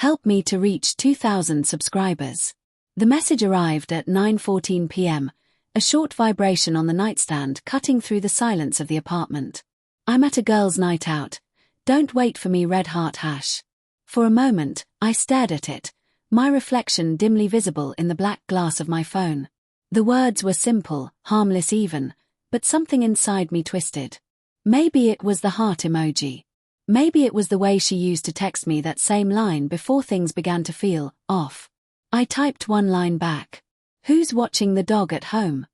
Help me to reach 2,000 subscribers. The message arrived at 9:14 p.m., a short vibration on the nightstand cutting through the silence of the apartment. I'm at a girls' night out. Don't wait for me, red heart hash. For a moment, I stared at it, my reflection dimly visible in the black glass of my phone. The words were simple, harmless even, but something inside me twisted. Maybe it was the heart emoji. Maybe it was the way she used to text me that same line before things began to feel off. I typed one line back. Who's watching the dog at home?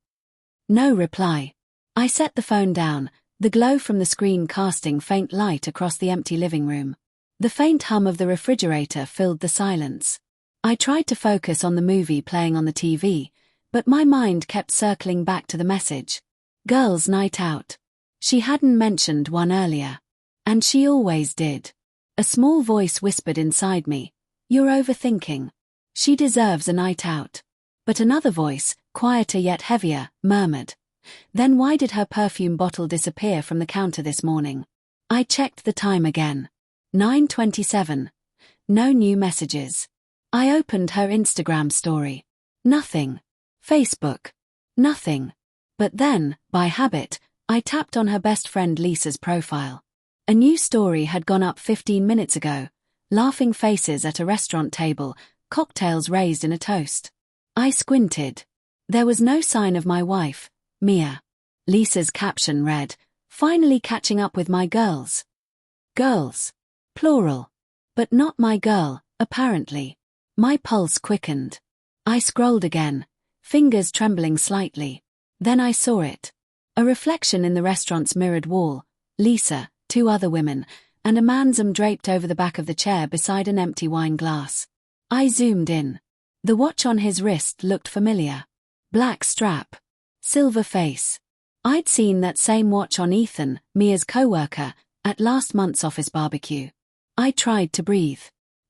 No reply. I set the phone down, the glow from the screen casting faint light across the empty living room. The faint hum of the refrigerator filled the silence. I tried to focus on the movie playing on the TV, but my mind kept circling back to the message. Girls' night out. She hadn't mentioned one earlier. And she always did. A small voice whispered inside me, "You're overthinking. She deserves a night out." But another voice, quieter yet heavier, murmured, "Then why did her perfume bottle disappear from the counter this morning?" I checked the time again. 9:27. No new messages. I opened her Instagram story. Nothing. Facebook. Nothing. But then, by habit, I tapped on her best friend Lisa's profile. A new story had gone up 15 minutes ago, laughing faces at a restaurant table, cocktails raised in a toast. I squinted. There was no sign of my wife, Mia. Lisa's caption read, "Finally catching up with my girls." Girls. Plural. But not my girl, apparently. My pulse quickened. I scrolled again, fingers trembling slightly. Then I saw it. A reflection in the restaurant's mirrored wall, Lisa, two other women, and a man's arm draped over the back of the chair beside an empty wine glass. I zoomed in. The watch on his wrist looked familiar. Black strap. Silver face. I'd seen that same watch on Ethan, Mia's co-worker, at last month's office barbecue. I tried to breathe.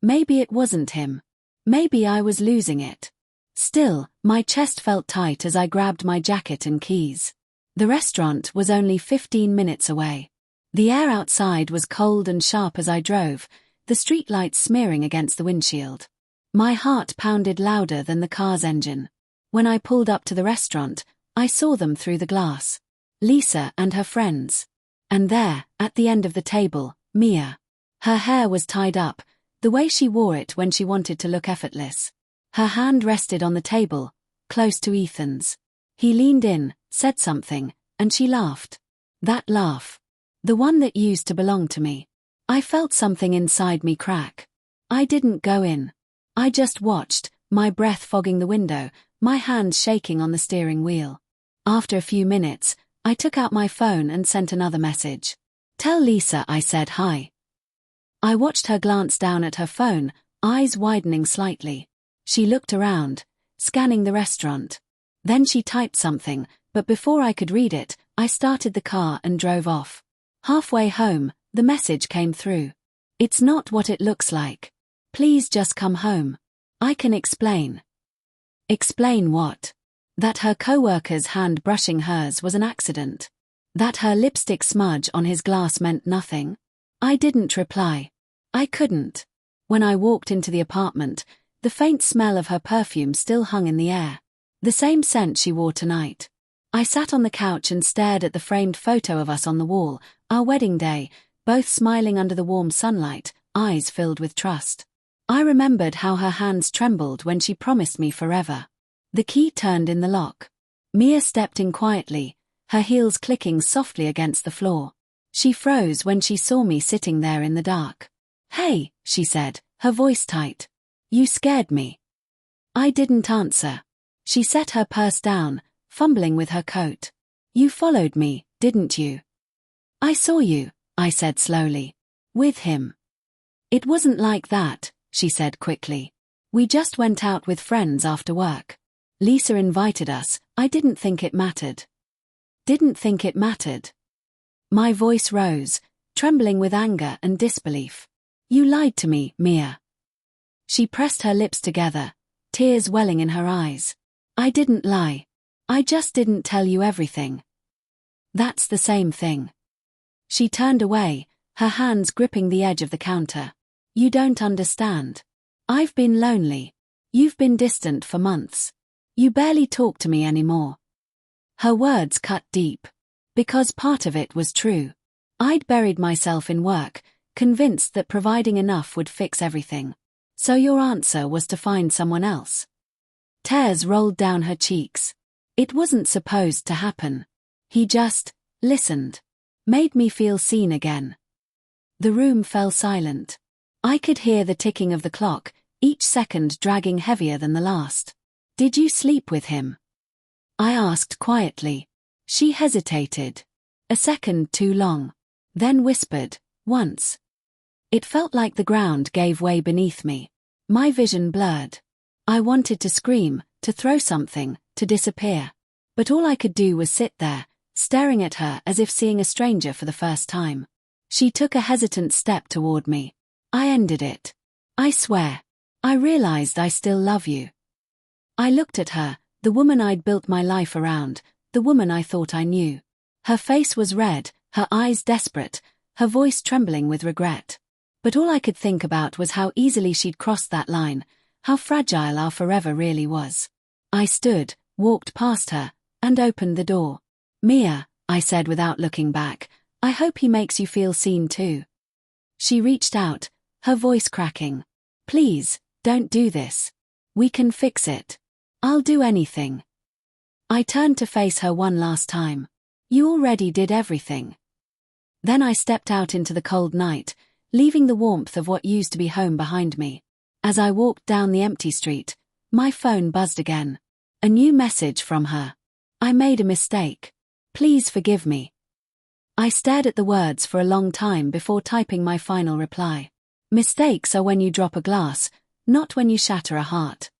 Maybe it wasn't him. Maybe I was losing it. Still, my chest felt tight as I grabbed my jacket and keys. The restaurant was only 15 minutes away. The air outside was cold and sharp as I drove, the streetlights smearing against the windshield. My heart pounded louder than the car's engine. When I pulled up to the restaurant, I saw them through the glass. Lisa and her friends. And there, at the end of the table, Mia. Her hair was tied up, the way she wore it when she wanted to look effortless. Her hand rested on the table, close to Ethan's. He leaned in, said something, and she laughed. That laugh. The one that used to belong to me. I felt something inside me crack. I didn't go in. I just watched, my breath fogging the window, my hands shaking on the steering wheel. After a few minutes, I took out my phone and sent another message. "Tell Lisa I said hi." I watched her glance down at her phone, eyes widening slightly. She looked around, scanning the restaurant. Then she typed something, but before I could read it, I started the car and drove off. Halfway home, the message came through. "It's not what it looks like. Please just come home. I can explain." Explain what? That her co-worker's hand brushing hers was an accident. That her lipstick smudge on his glass meant nothing. I didn't reply. I couldn't. When I walked into the apartment, the faint smell of her perfume still hung in the air. The same scent she wore tonight. I sat on the couch and stared at the framed photo of us on the wall, our wedding day, both smiling under the warm sunlight, eyes filled with trust. I remembered how her hands trembled when she promised me forever. The key turned in the lock. Mia stepped in quietly, her heels clicking softly against the floor. She froze when she saw me sitting there in the dark. "Hey," she said, her voice tight. "You scared me." I didn't answer. She set her purse down, fumbling with her coat. "You followed me, didn't you?" "I saw you," I said slowly. "With him." "It wasn't like that," she said quickly. "We just went out with friends after work. Lisa invited us, I didn't think it mattered." Didn't think it mattered. My voice rose, trembling with anger and disbelief. "You lied to me, Mia." She pressed her lips together, tears welling in her eyes. "I didn't lie. I just didn't tell you everything." "That's the same thing." She turned away, her hands gripping the edge of the counter. "You don't understand. I've been lonely. You've been distant for months. You barely talk to me anymore. Her words cut deep. Because part of it was true. I'd buried myself in work, convinced that providing enough would fix everything. So your answer was to find someone else. Tears rolled down her cheeks. It wasn't supposed to happen. He just listened. Made me feel seen again. The room fell silent. I could hear the ticking of the clock, each second dragging heavier than the last. Did you sleep with him? I asked quietly. She hesitated. A second too long. Then whispered, once. It felt like the ground gave way beneath me. My vision blurred. I wanted to scream, to throw something, to disappear. But all I could do was sit there, staring at her as if seeing a stranger for the first time. She took a hesitant step toward me. I ended it. I swear. I realized I still love you. I looked at her, the woman I'd built my life around, the woman I thought I knew. Her face was red, her eyes desperate, her voice trembling with regret. But all I could think about was how easily she'd crossed that line, how fragile our forever really was. I stood, walked past her, and opened the door. Mia, I said without looking back, I hope he makes you feel seen too. She reached out, her voice cracking. Please, don't do this. We can fix it. I'll do anything. I turned to face her one last time. You already did everything. Then I stepped out into the cold night, leaving the warmth of what used to be home behind me. As I walked down the empty street, my phone buzzed again. A new message from her. I made a mistake. Please forgive me. I stared at the words for a long time before typing my final reply. Mistakes are when you drop a glass, not when you shatter a heart.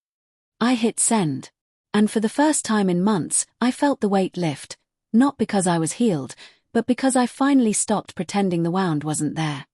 I hit send. And for the first time in months, I felt the weight lift, not because I was healed, but because I finally stopped pretending the wound wasn't there.